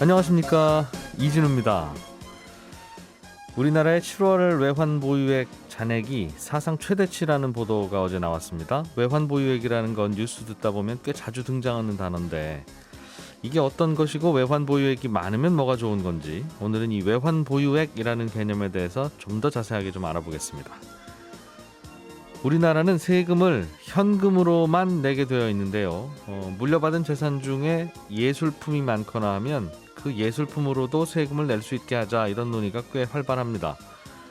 안녕하십니까, 이진우입니다. 우리나라의 7월 외환 보유액 잔액이 사상 최대치라는 보도가 어제 나왔습니다. 외환 보유액이라는 건 뉴스 듣다 보면 꽤 자주 등장하는 단어인데 이게 어떤 것이고 외환 보유액이 많으면 뭐가 좋은 건지 오늘은 이 외환 보유액이라는 개념에 대해서 좀 더 자세하게 좀 알아보겠습니다. 우리나라는 세금을 현금으로만 내게 되어 있는데요. 물려받은 재산 중에 예술품이 많거나 하면 그 예술품으로도 세금을 낼 수 있게 하자, 이런 논의가 꽤 활발합니다.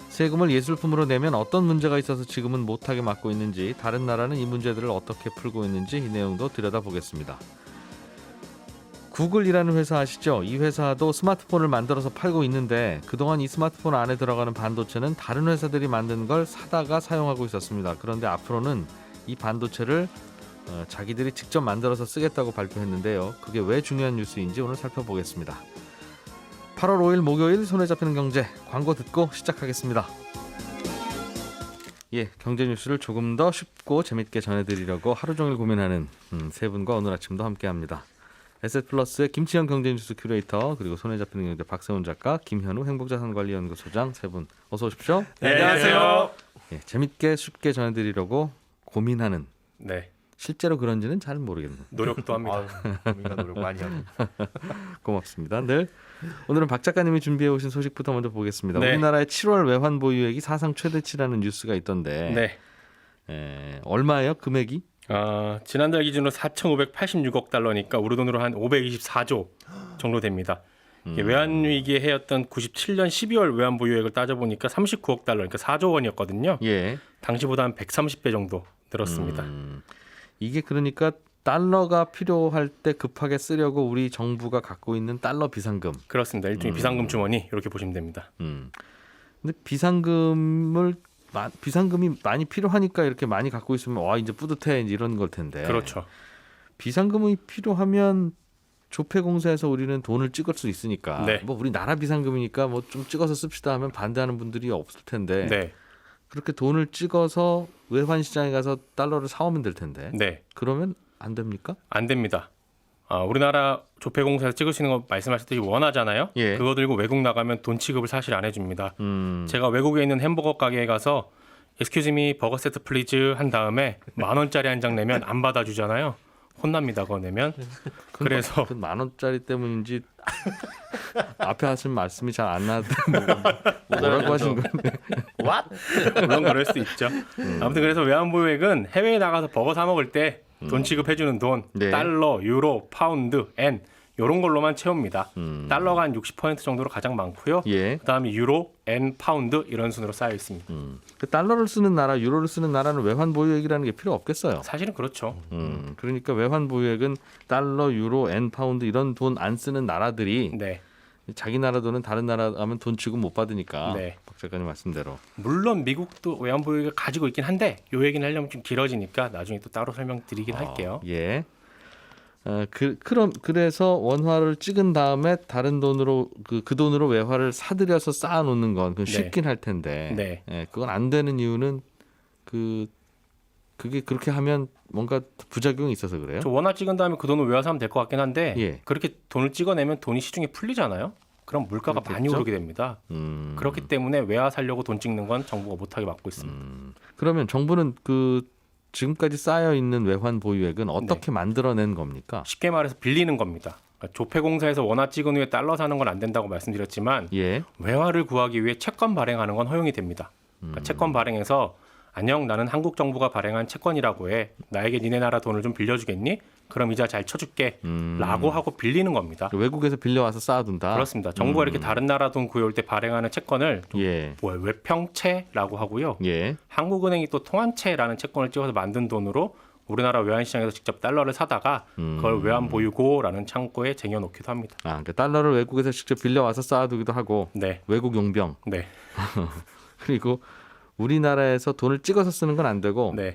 세금을 예술품으로 내면 어떤 문제가 있어서 지금은 못하게 막고 있는지, 다른 나라는 이 문제들을 어떻게 풀고 있는지 이 내용도 들여다보겠습니다. 구글이라는 회사 아시죠? 이 회사도 스마트폰을 만들어서 팔고 있는데 그동안 이 스마트폰 안에 들어가는 반도체는 다른 회사들이 만든 걸 사다가 사용하고 있었습니다. 그런데 앞으로는 이 반도체를 자기들이 직접 만들어서 쓰겠다고 발표했는데요. 그게 왜 중요한 뉴스인지 오늘 살펴보겠습니다. 8월 5일 목요일 손에 잡히는 경제, 광고 듣고 시작하겠습니다. 경제 뉴스를 조금 더 쉽고 재밌게 전해드리려고 하루 종일 고민하는 세 분과 오늘 아침도 함께합니다. 에셋플러스의 김치현 경제뉴스 큐레이터, 그리고 손에 잡히는 경제 박세훈 작가, 김현우 행복자산관리연구소장, 세 분 어서 오십시오. 네, 안녕하세요. 재밌게 쉽게 전해드리려고 고민하는. 네. 실제로 그런지는 잘 모르겠네요. 노력도 합니다. 고민과 노력 많이 합니다. 고맙습니다. 늘 오늘은 박 작가님이 준비해 오신 소식부터 먼저 보겠습니다. 네. 우리나라의 7월 외환 보유액이 사상 최대치라는 뉴스가 있던데 얼마예요? 금액이? 지난달 기준으로 4,586억 달러니까 우리 돈으로 한 524조 정도 됩니다. 외환 위기에 해였던 97년 12월 외환 보유액을 따져보니까 39억 달러, 그러니까 4조 원이었거든요. 예. 당시보다 한 130배 정도 늘었습니다. 이게 그러니까 달러가 필요할 때 급하게 쓰려고 우리 정부가 갖고 있는 달러 비상금. 그렇습니다. 일종의 비상금 주머니, 이렇게 보시면 됩니다. 근데 비상금이 많이 필요하니까 이렇게 많이 갖고 있으면 이제 뿌듯해, 이런 걸 텐데. 그렇죠. 비상금이 필요하면 조폐공사에서 우리는 돈을 찍을 수 있으니까 네. 우리 나라 비상금이니까 좀 찍어서 씁시다 하면 반대하는 분들이 없을 텐데 네. 그렇게 돈을 찍어서 외환시장에 가서 달러를 사오면 될 텐데 네. 그러면 안 됩니까? 안 됩니다. 우리나라 조폐공사에서 찍을 수 있는 거 말씀하셨듯이 원하잖아요. 예. 그거 들고 외국 나가면 돈 취급을 사실 안 해줍니다. 음. 제가 외국에 있는 햄버거 가게에 가서 Excuse me, 버거 세트 플리즈 한 다음에 10,000원짜리 한 장 내면 안 받아주잖아요. 혼납니다. 그거 내면. 그래서 그 10,000원짜리 때문인지 앞에 하신 말씀이 잘 안 나는데 뭐라고 하신 건데? 물론 그럴 수 있죠. 아무튼 그래서 외환보유액은 해외에 나가서 버거 사 먹을 때 돈 취급해주는 돈, 네. 달러, 유로, 파운드, 엔 이런 걸로만 채웁니다. 달러가 한 60% 정도로 가장 많고요. 예. 그다음에 유로, 엔, 파운드 이런 순으로 쌓여 있습니다. 그 달러를 쓰는 나라, 유로를 쓰는 나라는 외환 보유액이라는 게 필요 없겠어요. 사실은 그렇죠. 그러니까 외환 보유액은 달러, 유로, 엔, 파운드 이런 돈 안 쓰는 나라들이 네. 자기 나라 돈은 다른 나라 가면 돈 취급 못 받으니까. 네. 박 작가님 말씀대로. 물론 미국도 외환보유액을 가지고 있긴 한데 요 얘기는 하려면 좀 길어지니까 나중에 또 따로 설명드리긴 할게요. 예. 그래서 원화를 찍은 다음에 다른 돈으로 그 돈으로 외화를 사들여서 쌓아놓는 건 그건 쉽긴 할 텐데. 네. 예, 그건 안 되는 이유는 그게 그렇게 하면 뭔가 부작용이 있어서 그래요. 저 원화 찍은 다음에 그 돈을 외화사면 될 것 같긴 한데 예. 그렇게 돈을 찍어내면 돈이 시중에 풀리잖아요. 그럼 물가가 많이 그렇겠죠? 오르게 됩니다. 그렇기 때문에 외화 살려고 돈 찍는 건 정부가 못하게 막고 있습니다. 그러면 정부는 지금까지 쌓여 있는 외환 보유액은 어떻게 만들어낸 겁니까? 쉽게 말해서 빌리는 겁니다. 그러니까 조폐공사에서 원화 찍은 후에 달러 사는 건 안 된다고 말씀드렸지만 예. 외화를 구하기 위해 채권 발행하는 건 허용이 됩니다. 그러니까 채권 발행해서 안녕, 나는 한국 정부가 발행한 채권이라고 해. 나에게 니네 나라 돈을 좀 빌려주겠니? 그럼 이자 잘 쳐줄게. 라고 하고 빌리는 겁니다. 외국에서 빌려와서 쌓아둔다. 그렇습니다. 정부가 이렇게 다른 나라 돈 구해올 때 발행하는 채권을 예. 외평채라고 하고요. 예. 한국은행이 또 통한채라는 채권을 찍어서 만든 돈으로 우리나라 외환시장에서 직접 달러를 사다가 그걸 외환보유고라는 창고에 쟁여놓기도 합니다. 그러니까 달러를 외국에서 직접 빌려와서 쌓아두기도 하고. 네. 외국 용병. 네. 그리고 우리나라에서 돈을 찍어서 쓰는 건 안 되고 네.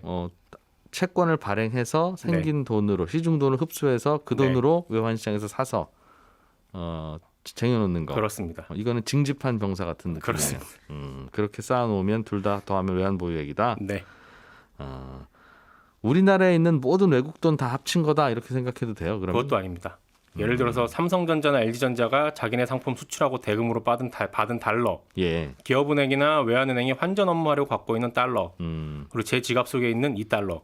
채권을 발행해서 생긴 돈으로 시중 돈을 흡수해서 그 돈으로 외환시장에서 사서 쟁여놓는 거. 그렇습니다. 이거는 징집한 병사 같은 느낌이에요. 그렇습니다. 그렇게 쌓아놓으면 둘 다 더하면 외환 보유액이다. 네. 우리나라에 있는 모든 외국 돈 다 합친 거다 이렇게 생각해도 돼요? 그러면? 그것도 아닙니다. 예를 들어서 삼성전자나 LG전자가 자기네 상품 수출하고 대금으로 받은 달러, 예. 기업은행이나 외환은행이 환전 업무하려고 갖고 있는 달러, 그리고 제 지갑 속에 있는 이 달러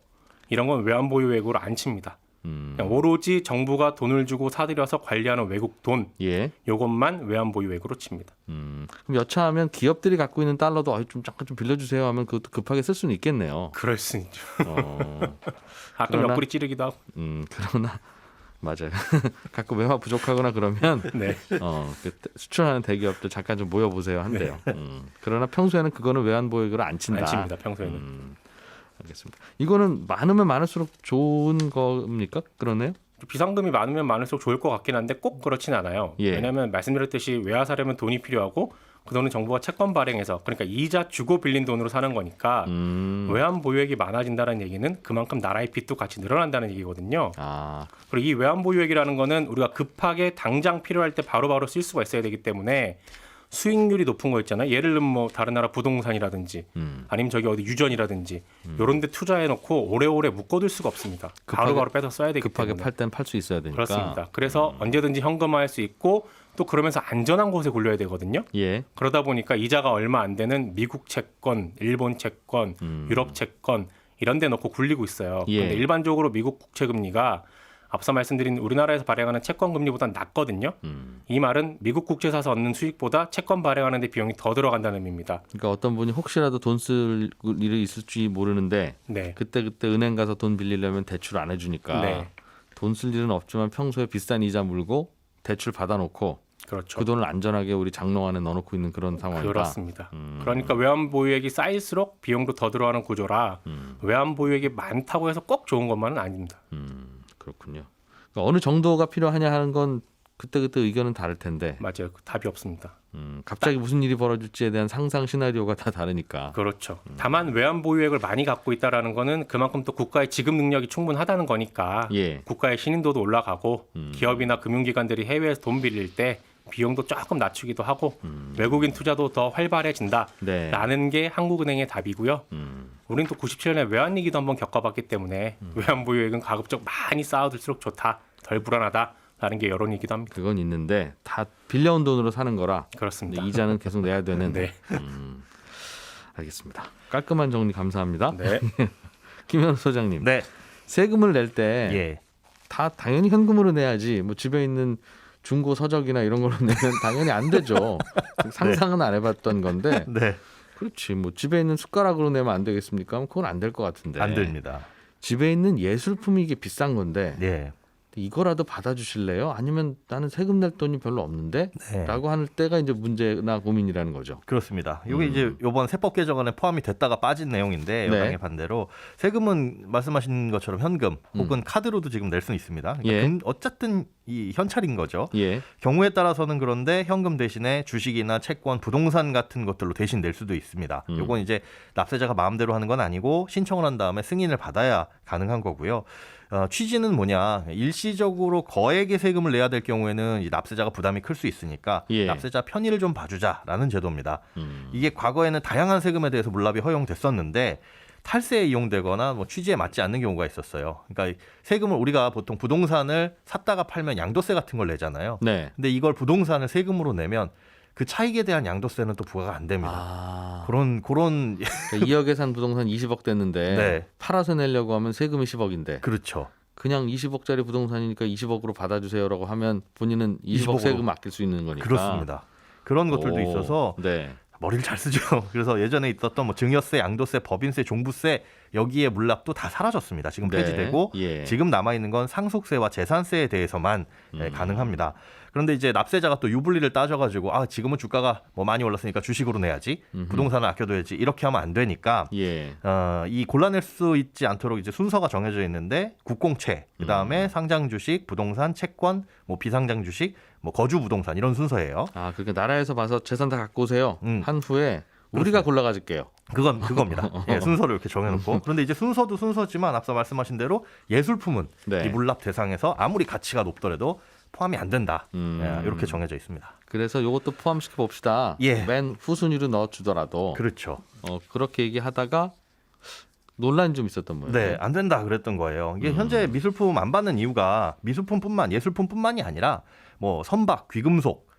이런 건 외환보유액으로 안 칩니다. 그냥 오로지 정부가 돈을 주고 사들여서 관리하는 외국 돈 예. 요것만 외환보유액으로 칩니다. 그럼 여차하면 기업들이 갖고 있는 달러도 좀 잠깐 좀 빌려주세요 하면 그것도 급하게 쓸 수는 있겠네요. 그럴 수 있죠. 가끔 그러나- 옆구리 찌르기도 하고. 그러나 맞아요. 가끔 외화 부족하거나 그러면 네. 수출하는 대기업들 잠깐 좀 모여보세요 한대요. 그러나 평소에는 그거는 외환보유액으로 안 친다. 안 칩니다. 평소에는. 알겠습니다. 이거는 많으면 많을수록 좋은 겁니까? 그러네요. 비상금이 많으면 많을수록 좋을 것 같긴 한데 꼭 그렇진 않아요. 예. 왜냐하면 말씀드렸듯이 외화 사려면 돈이 필요하고 그 돈은 정부가 채권 발행해서 그러니까 이자 주고 빌린 돈으로 사는 거니까 외환 보유액이 많아진다는 얘기는 그만큼 나라의 빚도 같이 늘어난다는 얘기거든요. 아, 그리고 이 외환 보유액이라는 거는 우리가 급하게 당장 필요할 때 바로바로 쓸 수가 있어야 되기 때문에 수익률이 높은 거 있잖아요. 예를 들면 뭐 다른 나라 부동산이라든지 아니면 저기 어디 유전이라든지 이런 데 투자해 놓고 오래오래 묶어둘 수가 없습니다. 바로바로 빼서 써야 되기 급하게 때문에. 팔 땐 팔 수 있어야 되니까. 그렇습니다. 그래서 언제든지 현금화할 수 있고 또 그러면서 안전한 곳에 굴려야 되거든요. 예. 그러다 보니까 이자가 얼마 안 되는 미국 채권, 일본 채권, 유럽 채권 이런 데 넣고 굴리고 있어요. 예. 그런데 일반적으로 미국 국채 금리가 앞서 말씀드린 우리나라에서 발행하는 채권 금리보다 낮거든요. 이 말은 미국 국채 사서 얻는 수익보다 채권 발행하는 데 비용이 더 들어간다는 의미입니다. 그러니까 어떤 분이 혹시라도 돈 쓸 일이 있을지 모르는데 네. 그때 은행 가서 돈 빌리려면 대출 안 해주니까 네. 돈 쓸 일은 없지만 평소에 비싼 이자 물고 대출 받아놓고 그렇죠. 그 돈을 안전하게 우리 장롱 안에 넣어놓고 있는 그런 상황이다. 그렇습니다. 그러니까 외환 보유액이 쌓일수록 비용도 더 들어가는 구조라 외환 보유액이 많다고 해서 꼭 좋은 것만은 아닙니다. 그렇군요. 그러니까 어느 정도가 필요하냐 하는 건 그때 의견은 다를 텐데 맞아요. 답이 없습니다. 갑자기 무슨 일이 벌어질지에 대한 상상 시나리오가 다 다르니까. 그렇죠. 다만 외환 보유액을 많이 갖고 있다라는 거는 그만큼 또 국가의 지급 능력이 충분하다는 거니까 예. 국가의 신인도도 올라가고 기업이나 금융기관들이 해외에서 돈 빌릴 때 비용도 조금 낮추기도 하고 외국인 투자도 더 활발해진다라는 네. 게 한국은행의 답이고요. 우리는 또 97년에 외환위기도 한번 겪어봤기 때문에 외환 보유액은 가급적 많이 쌓아둘수록 좋다, 덜 불안하다라는 게 여론이기도 합니다. 그건 있는데 다 빌려온 돈으로 사는 거라 그렇습니다. 이자는 계속 내야 되는. 네. 알겠습니다. 깔끔한 정리 감사합니다. 네. 김현우 소장님. 네. 세금을 낼 때 다 예. 당연히 현금으로 내야지. 뭐 집에 있는 중고 서적이나 이런 걸로 내면 당연히 안 되죠. 상상은 안 해봤던 건데. 네. 그렇지. 뭐 집에 있는 숟가락으로 내면 안 되겠습니까? 그건 안 될 것 같은데. 안 됩니다. 집에 있는 예술품이 이게 비싼 건데 예. 이거라도 받아주실래요? 아니면 나는 세금 낼 돈이 별로 없는데? 네. 라고 할 때가 이제 문제나 고민이라는 거죠. 그렇습니다. 이게 이제 이번 세법 개정안에 포함이 됐다가 빠진 내용인데 네. 여당의 반대로 세금은 말씀하신 것처럼 현금 혹은 카드로도 지금 낼 수 있습니다. 그러니까 예. 어쨌든 이 현찰인 거죠. 예. 경우에 따라서는 그런데 현금 대신에 주식이나 채권, 부동산 같은 것들로 대신 낼 수도 있습니다. 요건 이제 납세자가 마음대로 하는 건 아니고 신청을 한 다음에 승인을 받아야 가능한 거고요. 취지는 뭐냐? 일시적으로 거액의 세금을 내야 될 경우에는 이 납세자가 부담이 클 수 있으니까 예. 납세자 편의를 좀 봐주자라는 제도입니다. 이게 과거에는 다양한 세금에 대해서 물납이 허용됐었는데 탈세에 이용되거나 뭐 취지에 맞지 않는 경우가 있었어요. 그러니까 세금을 우리가 보통 부동산을 샀다가 팔면 양도세 같은 걸 내잖아요. 네. 근데 이걸 부동산을 세금으로 내면 그 차익에 대한 양도세는 또 부과가 안 됩니다. 아. 그런 그러니까 2억에 산 부동산 20억 됐는데 네. 팔아서 내려고 하면 세금이 10억인데 그렇죠. 그냥 20억짜리 부동산이니까 20억으로 받아주세요라고 하면 본인은 20억 20억으로. 세금 아낄 수 있는 거니까. 그렇습니다. 그런 것들도 오. 있어서 네. 머리를 잘 쓰죠. 그래서 예전에 있었던 뭐 증여세, 양도세, 법인세, 종부세 여기에 물납도 다 사라졌습니다. 지금 네. 폐지되고 예. 지금 남아 있는 건 상속세와 재산세에 대해서만 가능합니다. 그런데 이제 납세자가 또 유불리를 따져가지고 지금은 주가가 뭐 많이 올랐으니까 주식으로 내야지, 부동산을 아껴둬야지 이렇게 하면 안 되니까 예. 이 골라낼 수 있지 않도록 이제 순서가 정해져 있는데 국공채, 그 다음에 상장 주식, 부동산, 채권, 뭐 비상장 주식, 뭐 거주 부동산 이런 순서예요. 아, 그러니까 나라에서 봐서 재산 다 갖고 오세요. 한 후에 우리가 골라가질게요. 그겁니다. 예, 순서를 이렇게 정해놓고. 그런데 이제 순서도 순서지만 앞서 말씀하신 대로 예술품은 네. 이 물납 대상에서 아무리 가치가 높더라도 포함이 안 된다. 예, 이렇게 정해져 있습니다. 그래서 이것도 포함시켜 봅시다. 예. 맨 후순위로 넣어주더라도 그렇죠. 그렇게 얘기하다가 논란이 좀 있었던 모양이에요. 네, 안 된다 그랬던 거예요. 이게 현재 미술품 안 받는 이유가 예술품뿐만이 아니라 뭐 선박, 귀금속,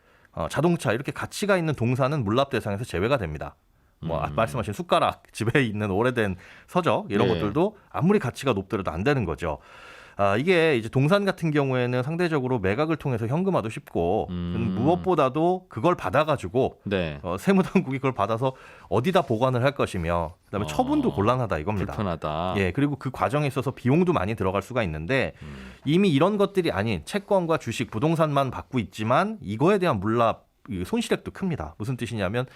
자동차 이렇게 가치가 있는 동산은 물납 대상에서 제외가 됩니다. 뭐 말씀하신 숟가락, 집에 있는 오래된 서적 이런 네. 것들도 아무리 가치가 높더라도 안 되는 거죠. 이게 이제 동산 같은 경우에는 상대적으로 매각을 통해서 현금화도 쉽고 무엇보다도 그걸 받아가지고 네. 세무당국이 그걸 받아서 어디다 보관을 할 것이며 그다음에 처분도 곤란하다 이겁니다. 불편하다. 예, 그리고 그 과정에 있어서 비용도 많이 들어갈 수가 있는데 이미 이런 것들이 아닌 채권과 주식, 부동산만 받고 있지만 이거에 대한 물납 손실액도 큽니다. 무슨 뜻이냐면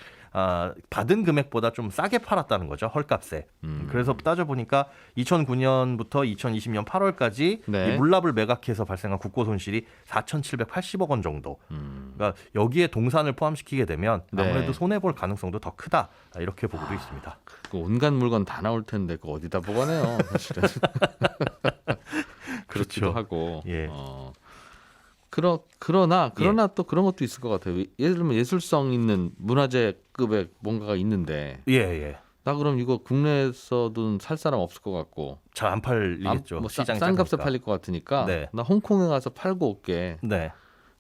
받은 금액보다 좀 싸게 팔았다는 거죠. 헐값에. 그래서 따져보니까 2009년부터 2020년 8월까지 네. 이 물납을 매각해서 발생한 국고 손실이 4,780억 원 정도. 그러니까 여기에 동산을 포함시키게 되면 아무래도 네. 손해볼 가능성도 더 크다. 이렇게 보고도 있습니다. 그 온갖 물건 다 나올 텐데 그거 어디다 보관해요? 사실은. 그렇기도 하고. 예. 그러나 또 그런 것도 있을 것 같아요. 예를 들면 예술성 있는 문화재급의 뭔가가 있는데 예. 나 그럼 이거 국내에서도 살 사람 없을 것 같고 잘 안 팔리겠죠. 뭐 시장이 싼 값에 작으니까. 팔릴 것 같으니까 네. 나 홍콩에 가서 팔고 올게. 네.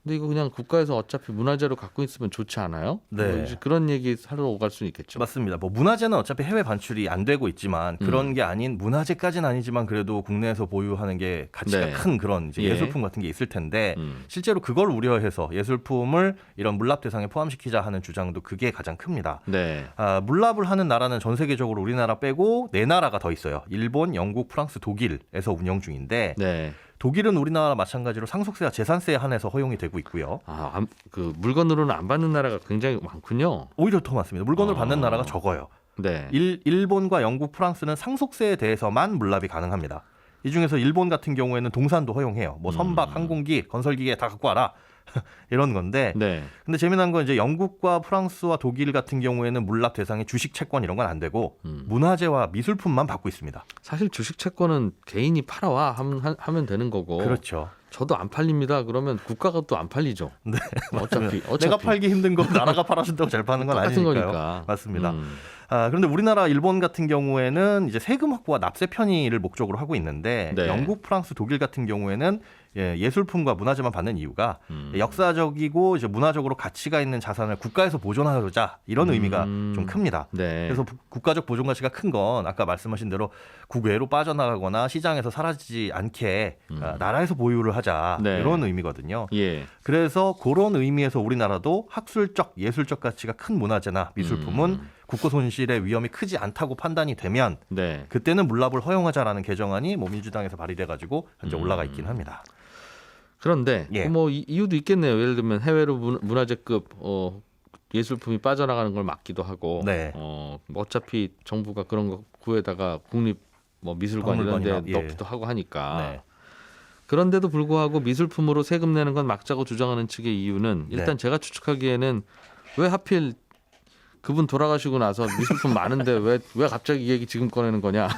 근데 이거 그냥 국가에서 어차피 문화재로 갖고 있으면 좋지 않아요? 네. 뭐 이제 그런 얘기 하러 오갈 수는 있겠죠. 맞습니다. 뭐 문화재는 어차피 해외 반출이 안 되고 있지만 그런 게 아닌 문화재까지는 아니지만 그래도 국내에서 보유하는 게 가치가 네. 큰 그런 이제 예. 예술품 같은 게 있을 텐데 실제로 그걸 우려해서 예술품을 이런 물납 대상에 포함시키자 하는 주장도 그게 가장 큽니다. 네. 물납을 하는 나라는 전 세계적으로 우리나라 빼고 4나라가 더 있어요. 일본, 영국, 프랑스, 독일에서 운영 중인데 네. 독일은 우리나라 마찬가지로 상속세와 재산세에 한해서 허용이 되고 있고요. 그 물건으로는 안 받는 나라가 굉장히 많군요. 오히려 더 많습니다. 물건을 받는 나라가 적어요. 네. 일본과 영국, 프랑스는 상속세에 대해서만 물납이 가능합니다. 이 중에서 일본 같은 경우에는 동산도 허용해요. 뭐 선박, 항공기, 건설기계 다 갖고 와라. 이런 건데. 네. 근데 재미난 건 이제 영국과 프랑스와 독일 같은 경우에는 물납 대상에 주식 채권 이런 건 안 되고 문화재와 미술품만 받고 있습니다. 사실 주식 채권은 개인이 팔아와 하면 되는 거고. 그렇죠. 저도 안 팔립니다. 그러면 국가가 또 안 팔리죠. 네. 어차피 내가 팔기 힘든 거 나라가 팔아준다고 잘 파는 건 똑같은 아니니까요. 거니까. 맞습니다. 그런데 우리나라, 일본 같은 경우에는 이제 세금 확보와 납세 편의를 목적으로 하고 있는데 네. 영국, 프랑스, 독일 같은 경우에는 예술품과 문화재만 받는 이유가 역사적이고 이제 문화적으로 가치가 있는 자산을 국가에서 보존하자 이런 의미가 좀 큽니다. 네. 그래서 국가적 보존 가치가 큰 건 아까 말씀하신 대로 국외로 빠져나가거나 시장에서 사라지지 않게 나라에서 보유를 하자 네. 이런 의미거든요. 예. 그래서 그런 의미에서 우리나라도 학술적, 예술적 가치가 큰 문화재나 미술품은 국고 손실의 위험이 크지 않다고 판단이 되면 네. 그때는 물납을 허용하자라는 개정안이 뭐 민주당에서 발의돼 가지고 현재 올라가 있긴 합니다. 그런데 예. 뭐 이유도 있겠네요. 예를 들면 해외로 문화재급 예술품이 빠져나가는 걸 막기도 하고 네. 어차피 정부가 그런 거 구에다가 국립 뭐 미술관 이런 데 박물관이나, 예. 넣기도 하고 하니까 네. 그런데도 불구하고 미술품으로 세금 내는 건 막자고 주장하는 측의 이유는 일단 네. 제가 추측하기에는 왜 하필 그분 돌아가시고 나서 미술품 많은데 왜 갑자기 이 얘기 지금 꺼내는 거냐.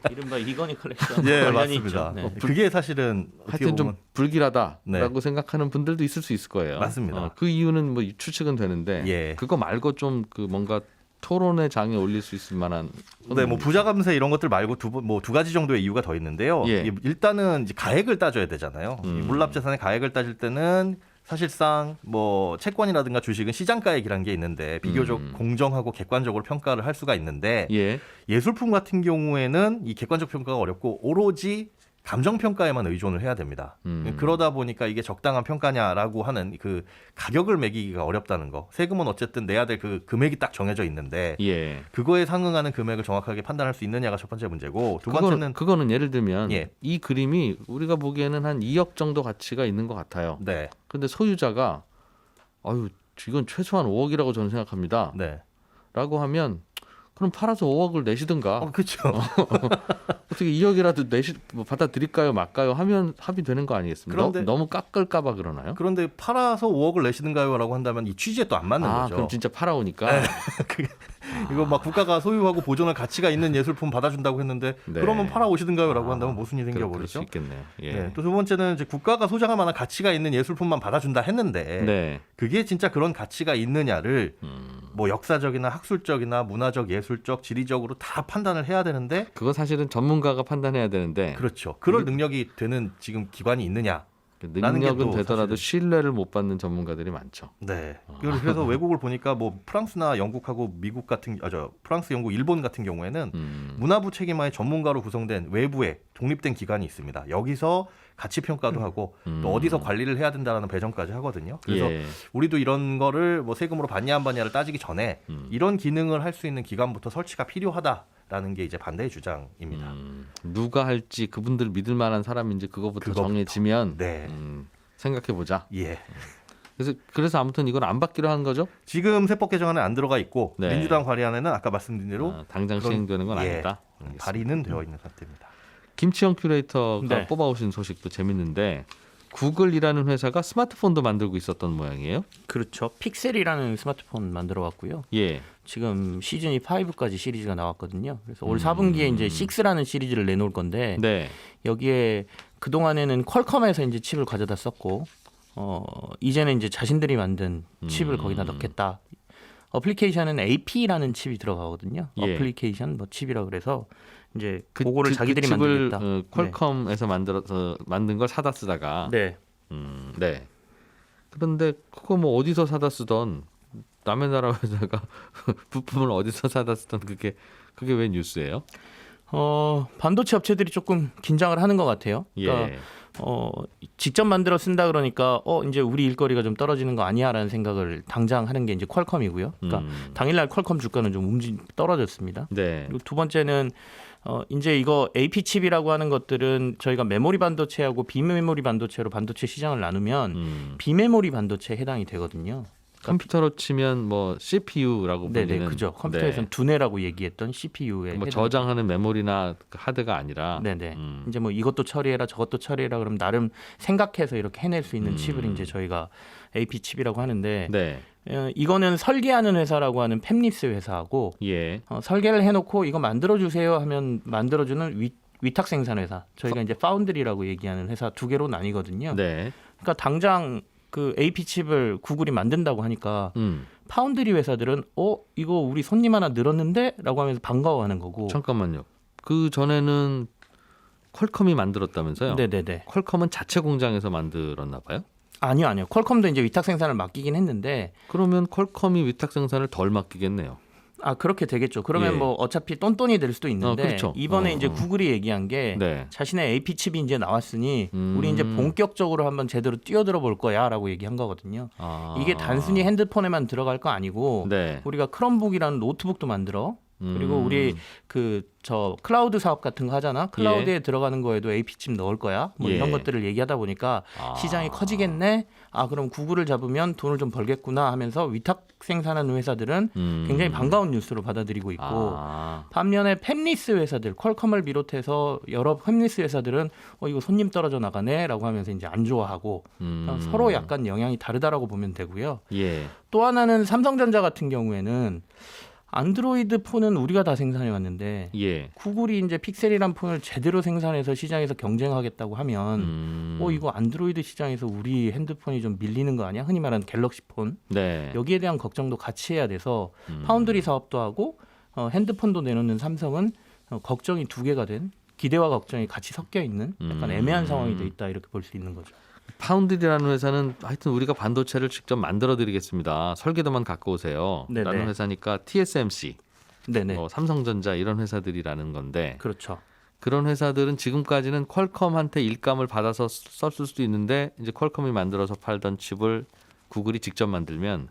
이른바 이건희 컬렉션 예, 관련이 맞습니다. 있죠. 네. 그게 사실은 어떻게 하여튼 좀 보면 불길하다라고 네. 생각하는 분들도 있을 수 있을 거예요. 맞습니다. 그 이유는 뭐 추측은 되는데 예. 그거 말고 좀 그 뭔가 토론의 장에 올릴 수 있을 만한 네, 뭐 부자 감세 이런 것들 말고 두 가지 정도의 이유가 더 있는데요. 예. 일단은 이제 가액을 따져야 되잖아요. 이 물납 재산의 가액을 따질 때는 사실상 뭐 채권이라든가 주식은 시장가액이라는 게 있는데 비교적 공정하고 객관적으로 평가를 할 수가 있는데 예. 예술품 같은 경우에는 이 객관적 평가가 어렵고 오로지 감정 평가에만 의존을 해야 됩니다. 그러다 보니까 이게 적당한 평가냐라고 하는 그 가격을 매기기가 어렵다는 거. 세금은 어쨌든 내야 될 그 금액이 딱 정해져 있는데 예. 그거에 상응하는 금액을 정확하게 판단할 수 있느냐가 첫 번째 문제고 두 번째는 그거는 예를 들면 예. 이 그림이 우리가 보기에는 한 2억 정도 가치가 있는 것 같아요. 네, 근데 소유자가 아유 이건 최소한 5억이라고 저는 생각합니다. 네, 라고 하면 그럼 팔아서 5억을 내시든가 그렇죠. 어떻게 2억이라도 뭐 받아들일까요 말까요 하면 합의되는 거 아니겠습니까? 그런데- 너무 깎을까 봐 그러나요? 그런데 팔아서 5억을 내시는가요라고 한다면 이 취지에 또 안 맞는 거죠. 그럼 진짜 팔아오니까 이거 막 국가가 소유하고 보존할 가치가 있는 예술품 받아준다고 했는데 네. 그러면 팔아오시든가요라고 한다면 무슨 일이 그럴 수 생겨버리죠? 있겠네요. 예. 네, 또 두 번째는 이제 국가가 소장할 만한 가치가 있는 예술품만 받아준다 했는데 네. 그게 진짜 그런 가치가 있느냐를 뭐 역사적이나 학술적이나 문화적, 예술적, 지리적으로 다 판단을 해야 되는데 그거 사실은 전문가가 판단해야 되는데 그렇죠. 그럴 능력이 되는 지금 기관이 있느냐? 능력은 또 되더라도 사실- 신뢰를 못 받는 전문가들이 많죠. 네. 그래서 외국을 보니까 뭐 프랑스나 영국하고 미국 같은 프랑스, 영국, 일본 같은 경우에는 문화부 책임하에 전문가로 구성된 외부의 독립된 기관이 있습니다. 여기서 가치 평가도 하고 또 어디서 관리를 해야 된다라는 배정까지 하거든요. 그래서 예. 우리도 이런 거를 뭐 세금으로 받냐 안 받냐를 따지기 전에 이런 기능을 할 수 있는 기관부터 설치가 필요하다라는 게 이제 반대의 주장입니다. 누가 할지 그분들 믿을 만한 사람인지 그거부터 그거부터. 정해지면 네. 생각해 보자. 예. 그래서 아무튼 이건 안 받기로 한 거죠? 지금 세법 개정안에 안 들어가 있고 네. 민주당 발의안에는 아까 말씀드린 대로 당장 그런- 시행되는 건 예, 아니다. 알겠습니다. 발의는 되어 있는 상태입니다. 김치영 큐레이터가 네. 뽑아오신 소식도 재밌는데 구글이라는 회사가 스마트폰도 만들고 있었던 모양이에요. 그렇죠. 픽셀이라는 스마트폰 만들어 왔고요. 예. 지금 시즌이 5까지 시리즈가 나왔거든요. 그래서 올 4분기에 이제 6라는 시리즈를 내놓을 건데 네. 여기에 그 동안에는 퀄컴에서 이제 칩을 가져다 썼고 이제는 이제 자신들이 만든 칩을 거기다 넣겠다. 어플리케이션은 AP라는 칩이 들어가거든요. 예. 어플리케이션 뭐 칩이라 그래서 이제 그거를 자기들이 칩을 만들겠다. 퀄컴에서 만든 걸 사다 쓰다가 네. 네. 그런데 그거 뭐 어디서 사다 쓰던 남의 나라 회사가 부품을 어디서 사다 쓰던 그게 왜 뉴스예요? 반도체 업체들이 조금 긴장을 하는 것 같아요. 그러니까 예. 직접 만들어 쓴다 그러니까 이제 우리 일거리가 좀 떨어지는 거 아니야라는 생각을 당장 하는 게 이제 퀄컴이고요. 그러니까 당일날 퀄컴 주가는 좀 떨어졌습니다. 네. 그리고 두 번째는 이제 이거 AP 칩이라고 하는 것들은 저희가 메모리 반도체하고 비메모리 반도체로 반도체 시장을 나누면 비메모리 반도체에 해당이 되거든요. 컴퓨터로 치면 뭐 CPU라고 네네, 불리는 그죠. 컴퓨터에서는 두뇌라고 얘기했던 CPU에 뭐 저장하는 메모리나 그 하드가 아니라 네네. 이제 뭐 이것도 처리해라 저것도 처리해라 그러면 나름 생각해서 이렇게 해낼 수 있는 칩을 이제 저희가 AP 칩이라고 하는데 네. 이거는 설계하는 회사라고 하는 팹립스 회사하고 예. 설계를 해놓고 이거 만들어주세요 하면 만들어주는 위탁 생산 회사 저희가 이제 파운드리라고 얘기하는 회사 두 개로 나뉘거든요. 네. 그러니까 당장 그 AP 칩을 구글이 만든다고 하니까 파운드리 회사들은 이거 우리 손님 하나 늘었는데라고 하면서 반가워하는 거고. 잠깐만요. 그 전에는 퀄컴이 만들었다면서요? 네네네. 퀄컴은 자체 공장에서 만들었나 봐요? 아니요. 퀄컴도 이제 위탁 생산을 맡기긴 했는데. 그러면 퀄컴이 위탁 생산을 덜 맡기겠네요. 그렇게 되겠죠. 그러면 예. 뭐 어차피 똔똔이 될 수도 있는데 그렇죠. 이번에 이제 구글이 얘기한 게 네. 자신의 AP 칩이 이제 나왔으니 우리 이제 본격적으로 한번 제대로 뛰어들어 볼 거야라고 얘기한 거거든요. 이게 단순히 핸드폰에만 들어갈 거 아니고 네. 우리가 크롬북이라는 노트북도 만들어. 그리고 우리 저 클라우드 사업 같은 거 하잖아. 클라우드에 들어가는 거에도 AP 칩 넣을 거야. 뭐 예. 이런 것들을 얘기하다 보니까 시장이 커지겠네. 그럼 구글을 잡으면 돈을 좀 벌겠구나 하면서 위탁 생산하는 회사들은 굉장히 반가운 뉴스로 받아들이고 있고 반면에 팹리스 회사들, 퀄컴을 비롯해서 여러 팹리스 회사들은 이거 손님 떨어져 나가네라고 하면서 이제 안 좋아하고 서로 약간 영향이 다르다라고 보면 되고요. 예. 또 하나는 삼성전자 같은 경우에는 안드로이드 폰은 우리가 다 생산해 왔는데 예. 구글이 이제 픽셀이란 폰을 제대로 생산해서 시장에서 경쟁하겠다고 하면 이거 안드로이드 시장에서 우리 핸드폰이 좀 밀리는 거 아니야? 흔히 말하는 갤럭시 폰. 네. 여기에 대한 걱정도 같이 해야 돼서 파운드리 사업도 하고 핸드폰도 내놓는 삼성은 걱정이 두 개가 된 기대와 걱정이 같이 섞여 있는 약간 애매한 상황이 돼 있다 이렇게 볼 수 있는 거죠. 파운드리라는 회사는 하여튼 우리가 반도체를 직접 만들어 드리겠습니다. 설계도만 갖고 오세요. 네네. 라는 회사니까 TSMC, 네네. 삼성전자 이런 회사들이라는 건데 그렇죠. 그런 회사들은 지금까지는 퀄컴한테 일감을 받아서 썼을 수도 있는데 이제 퀄컴이 만들어서 팔던 칩을 구글이 직접 만들면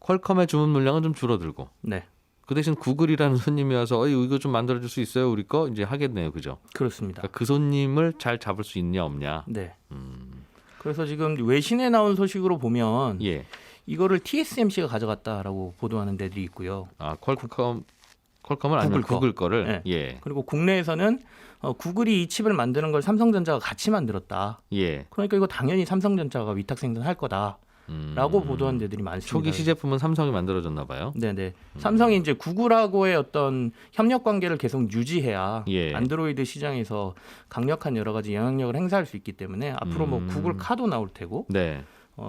퀄컴의 주문 물량은 좀 줄어들고 네. 그 대신 구글이라는 손님이 와서 이거 좀 만들어줄 수 있어요 우리 거 이제 하겠네요, 그죠? 그렇습니다. 그러니까 그 손님을 잘 잡을 수 있냐 없냐. 네. 그래서 지금 외신에 나온 소식으로 보면 예. 이거를 TSMC가 가져갔다라고 보도하는 데들이 있고요. 퀄컴은 아니면 구글 거를. 네. 예. 그리고 국내에서는 구글이 이 칩을 만드는 걸 삼성전자가 같이 만들었다. 예. 그러니까 이거 당연히 삼성전자가 위탁 생산할 거다라고 보도한 데들이 많습니다. 초기 시제품은 삼성이 만들어줬나 봐요. 네네. 삼성이 이제 구글하고의 어떤 협력 관계를 계속 유지해야 예. 안드로이드 시장에서 강력한 여러 가지 영향력을 행사할 수 있기 때문에 앞으로 뭐 구글 카도 나올 테고 네.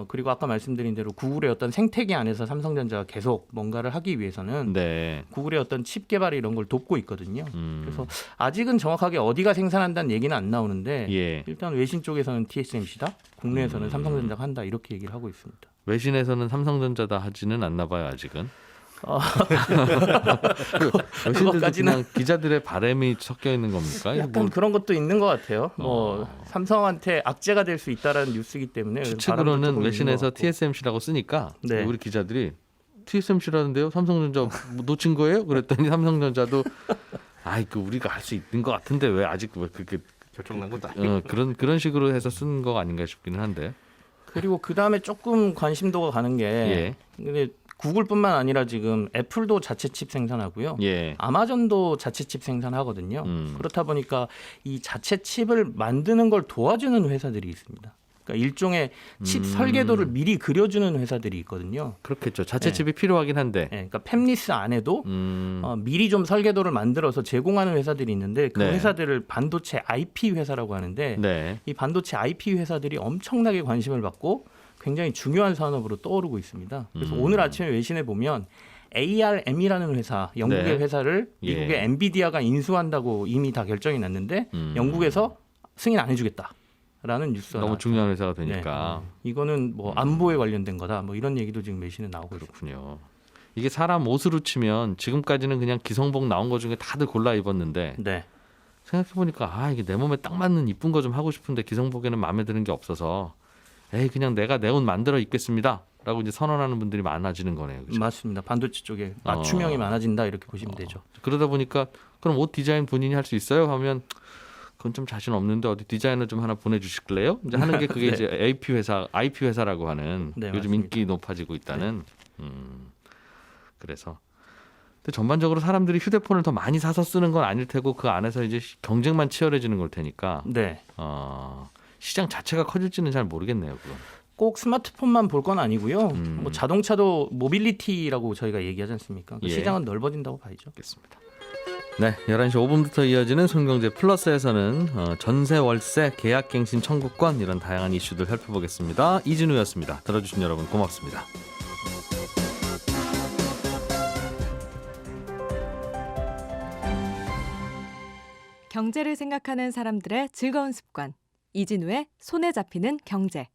그리고 아까 말씀드린 대로 구글의 어떤 생태계 안에서 삼성전자가 계속 뭔가를 하기 위해서는 네. 구글의 어떤 칩 개발 이런 걸 돕고 있거든요. 그래서 아직은 정확하게 어디가 생산한다는 얘기는 안 나오는데 예. 일단 외신 쪽에서는 TSMC다, 국내에서는 삼성전자가 한다 이렇게 얘기를 하고 있습니다. 외신에서는 삼성전자다 하지는 않나 봐요, 아직은. 외신들도 그것까지는 그냥 기자들의 바람이 섞여 있는 겁니까? 약간 뭐 그런 것도 있는 것 같아요. 뭐 삼성한테 악재가 될 수 있다라는 뉴스이기 때문에 추측으로는 외신에서 TSMC라고 쓰니까 네. 우리 기자들이 TSMC라는데요, 삼성전자 놓친 거예요? 그랬더니 삼성전자도 그 우리가 할 수 있는 것 같은데 왜 아직 왜 그렇게 결정난 것도 그런 식으로 해서 쓴 거 아닌가 싶기는 한데. 그리고 그 다음에 조금 관심도가 가는 게 예. 근데 구글뿐만 아니라 지금 애플도 자체 칩 생산하고요. 예. 아마존도 자체 칩 생산하거든요. 그렇다 보니까 이 자체 칩을 만드는 걸 도와주는 회사들이 있습니다. 그러니까 일종의 칩 설계도를 미리 그려주는 회사들이 있거든요. 그렇겠죠. 자체 네. 칩이 필요하긴 한데. 그러니까 팹리스 안에도 미리 좀 설계도를 만들어서 제공하는 회사들이 있는데 그 네. 회사들을 반도체 IP 회사라고 하는데 네. 이 반도체 IP 회사들이 엄청나게 관심을 받고 굉장히 중요한 산업으로 떠오르고 있습니다. 그래서 오늘 아침에 외신에 보면 ARM이라는 회사, 영국의 네. 회사를 예. 미국의 엔비디아가 인수한다고 이미 다 결정이 났는데 영국에서 승인 안 해주겠다라는 뉴스가 너무 나왔어요. 중요한 회사가 되니까. 이거는 뭐 안보에 관련된 거다. 뭐 이런 얘기도 지금 외신에 나오고 있습니다. 그렇군요. 이게 사람 옷으로 치면 지금까지는 그냥 기성복 나온 거 중에 다들 골라 입었는데 네. 생각해 보니까 이게 내 몸에 딱 맞는 이쁜 거 좀 하고 싶은데 기성복에는 마음에 드는 게 없어서 그냥 내가 내 옷 만들어 입겠습니다라고 이제 선언하는 분들이 많아지는 거네요. 그렇죠? 맞습니다. 반도체 쪽에 맞춤형이 많아진다 이렇게 보시면 되죠. 그러다 보니까 그럼 옷 디자인 본인이 할 수 있어요? 하면 그건 좀 자신 없는데 어디 디자이너 좀 하나 보내주실래요? 이제 하는 게 그게 네. 이제 AP 회사, IP 회사라고 하는 네, 요즘 맞습니다. 인기 높아지고 있다는. 그래서 근데 전반적으로 사람들이 휴대폰을 더 많이 사서 쓰는 건 아닐 테고 그 안에서 이제 경쟁만 치열해지는 걸 테니까 네. 시장 자체가 커질지는 잘 모르겠네요. 그건. 꼭 스마트폰만 볼 건 아니고요. 음. 뭐 자동차도 모빌리티라고 저희가 얘기하지 않습니까? 그 예. 시장은 넓어진다고 봐야죠. 알겠습니다. 네, 11시 5분부터 이어지는 손경제 플러스에서는 전세 월세 계약갱신 청구권 이런 다양한 이슈들 살펴보겠습니다. 이진우였습니다. 들어주신 여러분 고맙습니다. 경제를 생각하는 사람들의 즐거운 습관. 이진우의 손에 잡히는 경제.